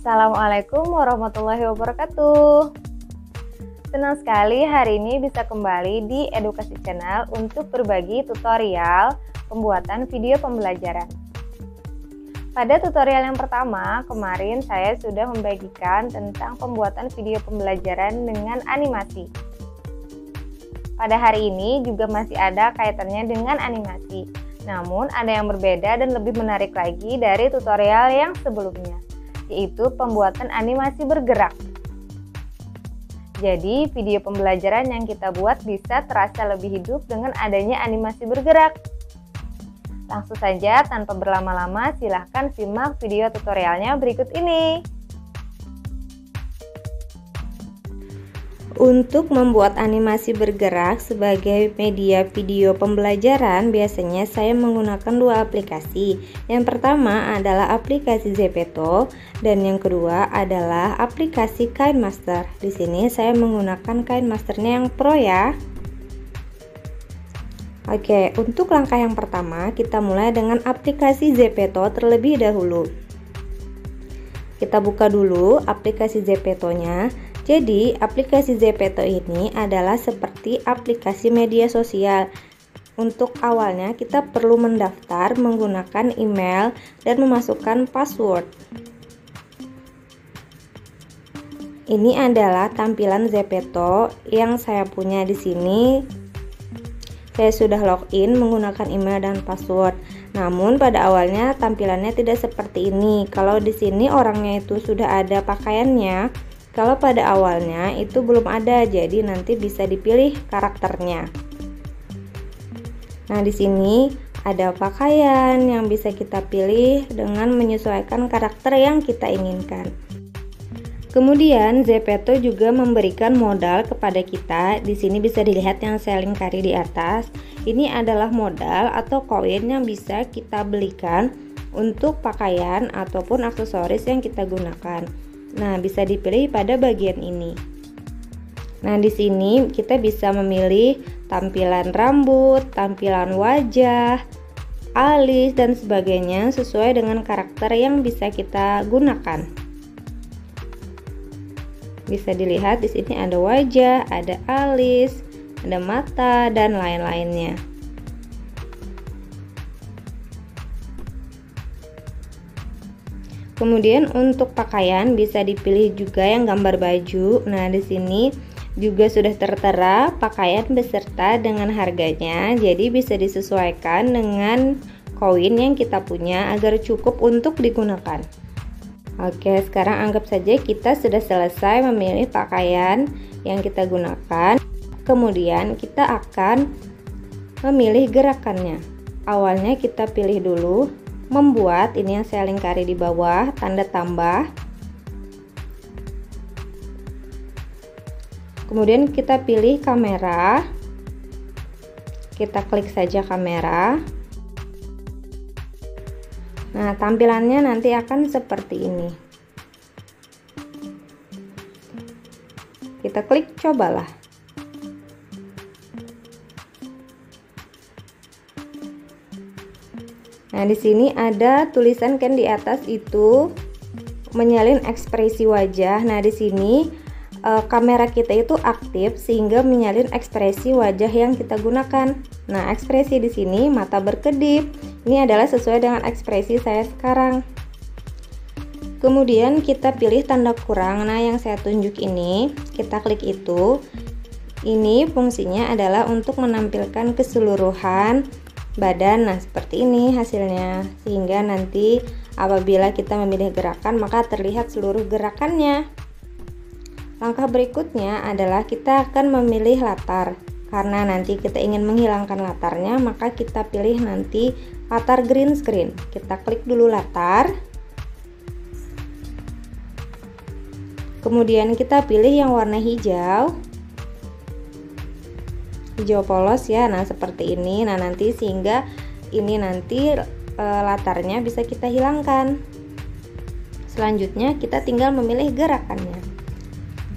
Assalamualaikum warahmatullahi wabarakatuh. Senang sekali hari ini bisa kembali di Edukasi Channel untuk berbagi tutorial pembuatan video pembelajaran. Pada tutorial yang pertama, kemarin saya sudah membagikan tentang pembuatan video pembelajaran dengan animasi. Pada hari ini juga masih ada kaitannya dengan animasi, namun ada yang berbeda dan lebih menarik lagi dari tutorial yang sebelumnya, yaitu pembuatan animasi bergerak. Jadi, video pembelajaran yang kita buat bisa terasa lebih hidup dengan adanya animasi bergerak. Langsung saja, tanpa berlama-lama, silahkan simak video tutorialnya berikut ini. Untuk membuat animasi bergerak sebagai media video pembelajaran, biasanya saya menggunakan dua aplikasi. Yang pertama adalah aplikasi Zepeto dan yang kedua adalah aplikasi KineMaster. Di sini saya menggunakan KineMasternya yang Pro ya. Oke, untuk langkah yang pertama kita mulai dengan aplikasi Zepeto terlebih dahulu. Kita buka dulu aplikasi Zepetonya. Jadi, aplikasi Zepeto ini adalah seperti aplikasi media sosial. Untuk awalnya, kita perlu mendaftar menggunakan email dan memasukkan password. Ini adalah tampilan Zepeto yang saya punya di sini. Saya sudah login menggunakan email dan password. Namun pada awalnya tampilannya tidak seperti ini. Kalau di sini orangnya itu sudah ada pakaiannya. Kalau pada awalnya itu belum ada, jadi nanti bisa dipilih karakternya. Nah, di sini ada pakaian yang bisa kita pilih dengan menyesuaikan karakter yang kita inginkan. Kemudian Zepeto juga memberikan modal kepada kita. Di sini bisa dilihat yang saya lingkari di atas. Ini adalah modal atau koin yang bisa kita belikan untuk pakaian ataupun aksesoris yang kita gunakan. Nah, bisa dipilih pada bagian ini. Nah, di sini kita bisa memilih tampilan rambut, tampilan wajah, alis dan sebagainya sesuai dengan karakter yang bisa kita gunakan. Bisa dilihat di sini ada wajah, ada alis, ada mata dan lain-lainnya. Kemudian untuk pakaian bisa dipilih juga yang gambar baju. Nah, di sini juga sudah tertera pakaian beserta dengan harganya. Jadi bisa disesuaikan dengan koin yang kita punya agar cukup untuk digunakan. Oke, sekarang anggap saja kita sudah selesai memilih pakaian yang kita gunakan. Kemudian kita akan memilih gerakannya. Awalnya kita pilih dulu membuat, ini yang saya lingkari di bawah, tanda tambah. Kemudian kita pilih kamera. Kita klik saja kamera. Nah, tampilannya nanti akan seperti ini. Kita klik cobalah. Nah, di sini ada tulisan kan di atas itu menyalin ekspresi wajah. Nah, di sini kamera kita itu aktif sehingga menyalin ekspresi wajah yang kita gunakan. Nah, ekspresi di sini mata berkedip. Ini adalah sesuai dengan ekspresi saya sekarang. Kemudian kita pilih tanda kurang. Nah, yang saya tunjuk ini, kita klik itu. Ini fungsinya adalah untuk menampilkan keseluruhan badan. Nah, seperti ini hasilnya, sehingga nanti apabila kita memilih gerakan maka terlihat seluruh gerakannya. Langkah berikutnya adalah kita akan memilih latar. Karena nanti kita ingin menghilangkan latarnya, maka kita pilih nanti latar green screen. Kita klik dulu latar. Kemudian kita pilih yang warna hijau. Hijau polos ya. Nah, seperti ini. Nah, nanti sehingga ini nanti latarnya bisa kita hilangkan. Selanjutnya kita tinggal memilih gerakannya.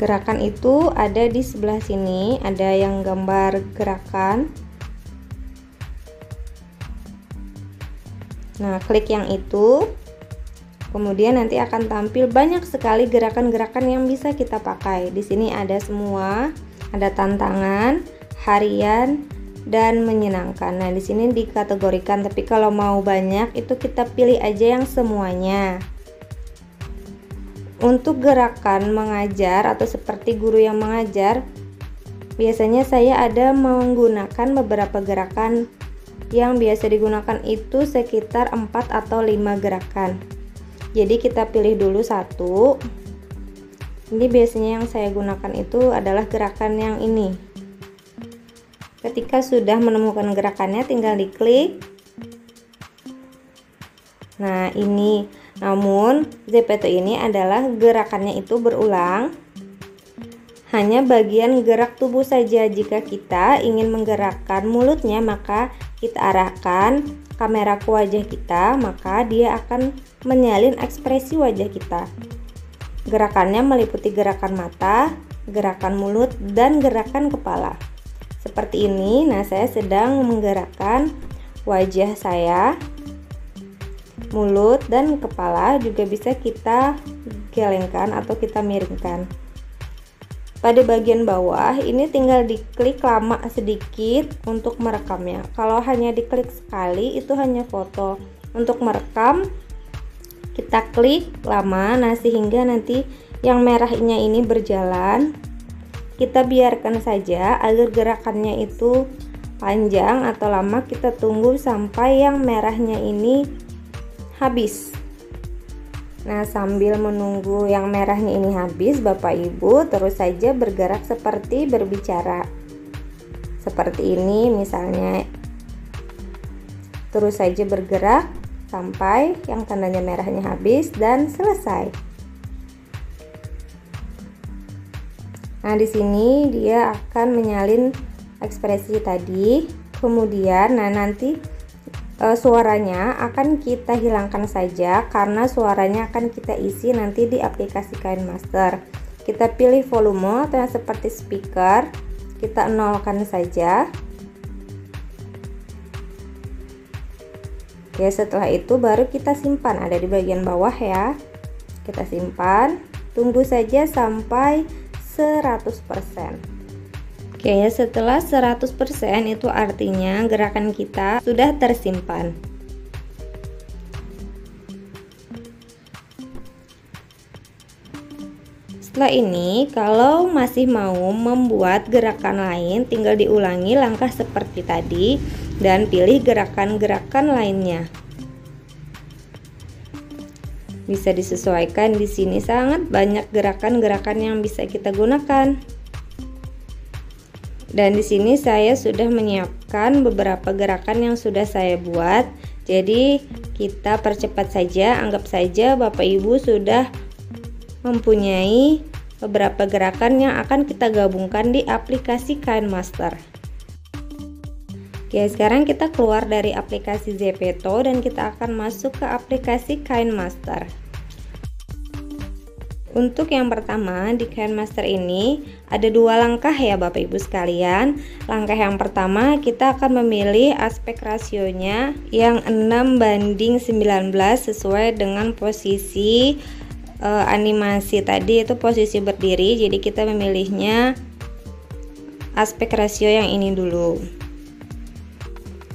Gerakan itu ada di sebelah sini, ada yang gambar gerakan. Nah, klik yang itu. Kemudian nanti akan tampil banyak sekali gerakan-gerakan yang bisa kita pakai. Di sini ada semua, ada tantangan, harian, dan menyenangkan. Nah, di sini dikategorikan, tapi kalau mau banyak itu kita pilih aja yang semuanya. Untuk gerakan mengajar atau seperti guru yang mengajar, biasanya saya ada menggunakan beberapa gerakan yang biasa digunakan itu sekitar 4 atau 5 gerakan. Jadi kita pilih dulu satu. Ini biasanya yang saya gunakan itu adalah gerakan yang ini. Ketika sudah menemukan gerakannya tinggal diklik. Nah, ini. Namun ZPT ini adalah gerakannya itu berulang. Hanya bagian gerak tubuh saja. Jika kita ingin menggerakkan mulutnya, maka kita arahkan kamera ke wajah kita, maka dia akan menyalin ekspresi wajah kita. Gerakannya meliputi gerakan mata, gerakan mulut, dan gerakan kepala. Seperti ini. Nah, saya sedang menggerakkan wajah saya, mulut, dan kepala juga bisa kita gelengkan atau kita miringkan. Pada bagian bawah ini tinggal diklik lama sedikit untuk merekamnya. Kalau hanya diklik sekali itu hanya foto. Untuk merekam kita klik lama, nah sehingga nanti yang merahnya ini berjalan. Kita biarkan saja agar gerakannya itu panjang atau lama. Kita tunggu sampai yang merahnya ini habis. Nah, sambil menunggu yang merahnya ini habis, Bapak Ibu terus saja bergerak seperti berbicara. Seperti ini misalnya. Terus saja bergerak sampai yang tandanya merahnya habis dan selesai. Nah, di sini dia akan menyalin ekspresi tadi. Kemudian nanti suaranya akan kita hilangkan saja karena suaranya akan kita isi nanti di aplikasi KineMaster. Kita pilih volume atau yang seperti speaker, kita nolkan saja. Oke, setelah itu baru kita simpan, ada di bagian bawah ya. Kita simpan, tunggu saja sampai 100%. Oke, setelah 100% itu artinya gerakan kita sudah tersimpan. Setelah ini, kalau masih mau membuat gerakan lain, tinggal diulangi langkah seperti tadi dan pilih gerakan-gerakan lainnya. Bisa disesuaikan, di sini sangat banyak gerakan-gerakan yang bisa kita gunakan. Dan di sini saya sudah menyiapkan beberapa gerakan yang sudah saya buat. Jadi kita percepat saja, anggap saja Bapak Ibu sudah mempunyai beberapa gerakan yang akan kita gabungkan di aplikasi KineMaster. Oke, sekarang kita keluar dari aplikasi ZPT dan kita akan masuk ke aplikasi KineMaster. Untuk yang pertama di KineMaster ini ada dua langkah ya Bapak Ibu sekalian. Langkah yang pertama kita akan memilih aspek rasionya yang 6:19 sesuai dengan posisi animasi tadi itu posisi berdiri. Jadi kita memilihnya aspek rasio yang ini dulu.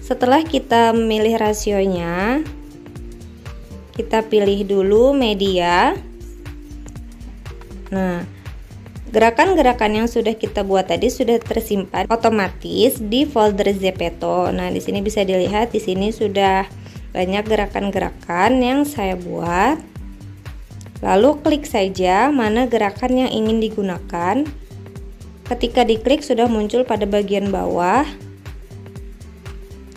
Setelah kita memilih rasionya, kita pilih dulu media. Nah, gerakan-gerakan yang sudah kita buat tadi sudah tersimpan otomatis di folder ZPT. Nah, di sini bisa dilihat di sini sudah banyak gerakan-gerakan yang saya buat. Lalu klik saja mana gerakan yang ingin digunakan. Ketika diklik sudah muncul pada bagian bawah.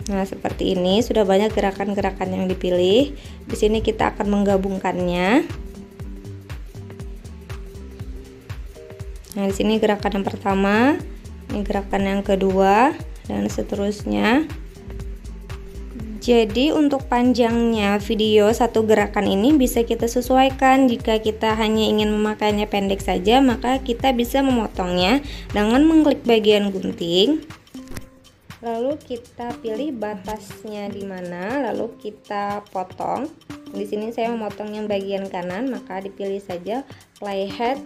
Nah, seperti ini sudah banyak gerakan-gerakan yang dipilih. Di sini kita akan menggabungkannya. Nah, di sini gerakan yang pertama, ini gerakan yang kedua, dan seterusnya. Jadi untuk panjangnya video satu gerakan ini bisa kita sesuaikan. Jika kita hanya ingin memakainya pendek saja, maka kita bisa memotongnya dengan mengklik bagian gunting. Lalu kita pilih batasnya di mana, lalu kita potong. Di sini saya memotong yang bagian kanan, maka dipilih saja playhead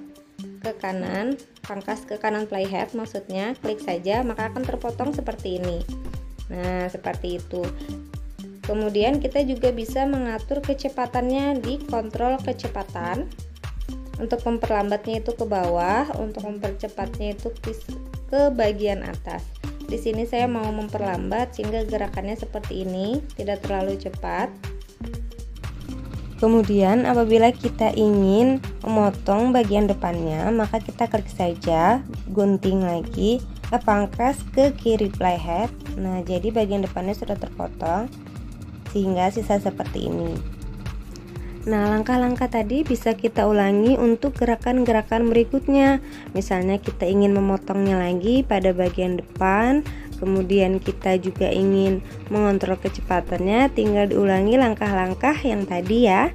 ke kanan, pangkas ke kanan playhead maksudnya, klik saja maka akan terpotong seperti ini. Nah, seperti itu. Kemudian kita juga bisa mengatur kecepatannya di kontrol kecepatan. Untuk memperlambatnya itu ke bawah, untuk mempercepatnya itu ke bagian atas. Di sini saya mau memperlambat sehingga gerakannya seperti ini, tidak terlalu cepat. Kemudian apabila kita ingin memotong bagian depannya, maka kita klik saja, gunting lagi, pangkas ke kiri playhead. Nah, jadi bagian depannya sudah terpotong sehingga sisa seperti ini. Nah, langkah-langkah tadi bisa kita ulangi untuk gerakan-gerakan berikutnya. Misalnya kita ingin memotongnya lagi pada bagian depan, kemudian kita juga ingin mengontrol kecepatannya, tinggal diulangi langkah-langkah yang tadi ya.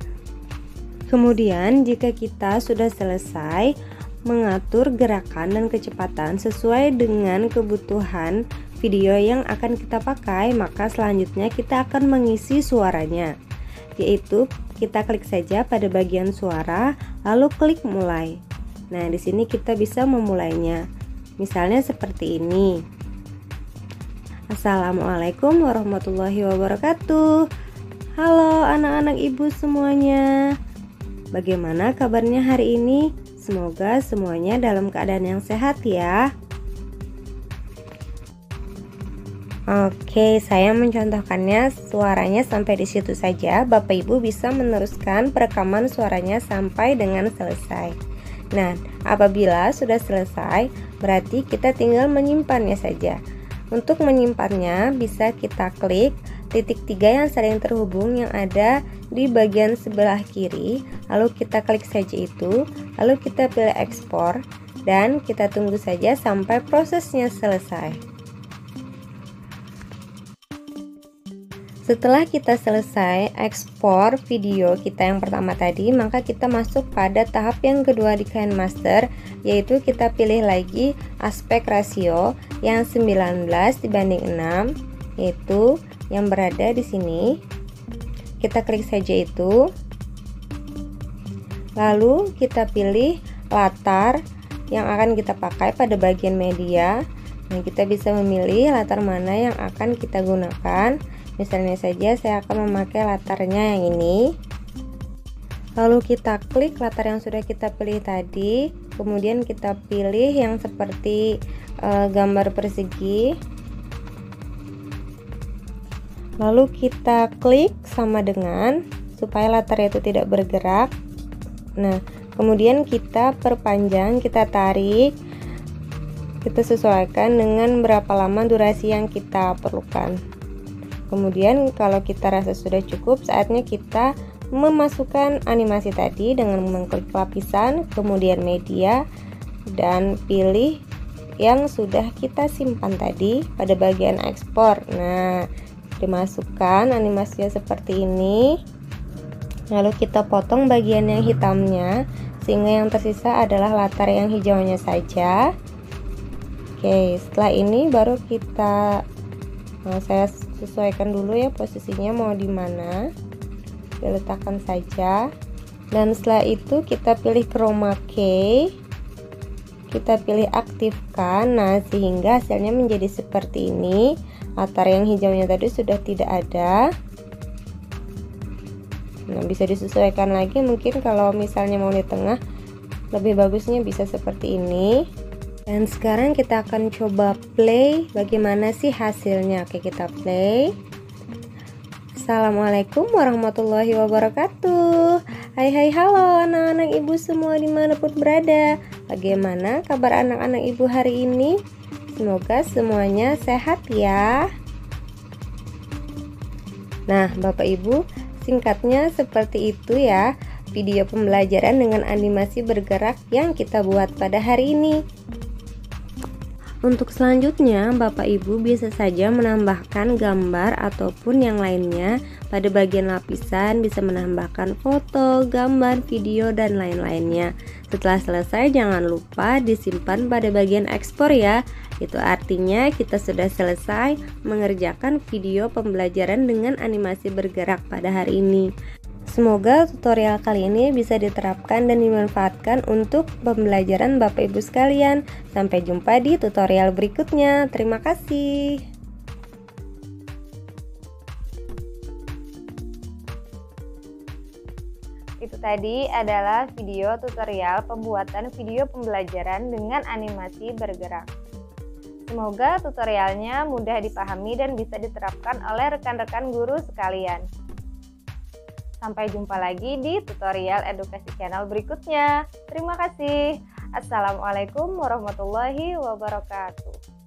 Kemudian jika kita sudah selesai mengatur gerakan dan kecepatan sesuai dengan kebutuhan video yang akan kita pakai, maka selanjutnya kita akan mengisi suaranya, yaitu kita klik saja pada bagian suara, lalu klik mulai. Nah, di sini kita bisa memulainya. Misalnya seperti ini. Assalamualaikum warahmatullahi wabarakatuh. Halo anak-anak ibu semuanya. Bagaimana kabarnya hari ini? Semoga semuanya dalam keadaan yang sehat ya. Oke, saya mencontohkannya suaranya sampai di situ saja. Bapak Ibu bisa meneruskan perekaman suaranya sampai dengan selesai. Nah, apabila sudah selesai, berarti kita tinggal menyimpannya saja. Untuk menyimpannya, bisa kita klik titik 3 yang saling terhubung yang ada di bagian sebelah kiri. Lalu kita klik saja itu, lalu kita pilih ekspor, dan kita tunggu saja sampai prosesnya selesai. Setelah kita selesai ekspor video kita yang pertama tadi, maka kita masuk pada tahap yang kedua di KineMaster, yaitu kita pilih lagi aspek rasio yang 19 dibanding 6, yaitu yang berada di sini. Kita klik saja itu. Lalu kita pilih latar yang akan kita pakai pada bagian media. Nah, kita bisa memilih latar mana yang akan kita gunakan. Misalnya saja saya akan memakai latarnya yang ini. Lalu kita klik latar yang sudah kita pilih tadi. Kemudian kita pilih yang seperti gambar persegi. Lalu kita klik sama dengan supaya latar itu tidak bergerak. Nah, kemudian kita perpanjang, kita tarik. Kita sesuaikan dengan berapa lama durasi yang kita perlukan. Kemudian kalau kita rasa sudah cukup, saatnya kita memasukkan animasi tadi dengan mengklik lapisan, kemudian media, dan pilih yang sudah kita simpan tadi pada bagian ekspor. Nah, dimasukkan animasinya seperti ini. Lalu kita potong bagian yang hitamnya, sehingga yang tersisa adalah latar yang hijaunya saja. Oke, setelah ini baru kita saya sesuaikan dulu ya posisinya mau di mana. Diletakkan saja. Dan setelah itu kita pilih chroma key. Kita pilih aktifkan. Nah, sehingga hasilnya menjadi seperti ini. Latar yang hijaunya tadi sudah tidak ada. Nah, bisa disesuaikan lagi, mungkin kalau misalnya mau di tengah lebih bagusnya bisa seperti ini. Dan sekarang kita akan coba play bagaimana sih hasilnya. Oke, kita play. Assalamualaikum warahmatullahi wabarakatuh. Hai halo anak-anak ibu semua dimanapun berada. Bagaimana kabar anak-anak ibu hari ini? Semoga semuanya sehat ya. Nah, Bapak Ibu, singkatnya seperti itu ya video pembelajaran dengan animasi bergerak yang kita buat pada hari ini. Untuk selanjutnya, Bapak Ibu bisa saja menambahkan gambar ataupun yang lainnya pada bagian lapisan, bisa menambahkan foto, gambar, video, dan lain-lainnya. Setelah selesai, jangan lupa disimpan pada bagian ekspor ya. Itu artinya kita sudah selesai mengerjakan video pembelajaran dengan animasi bergerak pada hari ini. Semoga tutorial kali ini bisa diterapkan dan dimanfaatkan untuk pembelajaran Bapak Ibu sekalian. Sampai jumpa di tutorial berikutnya. Terima kasih. Itu tadi adalah video tutorial pembuatan video pembelajaran dengan animasi bergerak. Semoga tutorialnya mudah dipahami dan bisa diterapkan oleh rekan-rekan guru sekalian. Sampai jumpa lagi di tutorial edukasi channel berikutnya. Terima kasih. Assalamualaikum warahmatullahi wabarakatuh.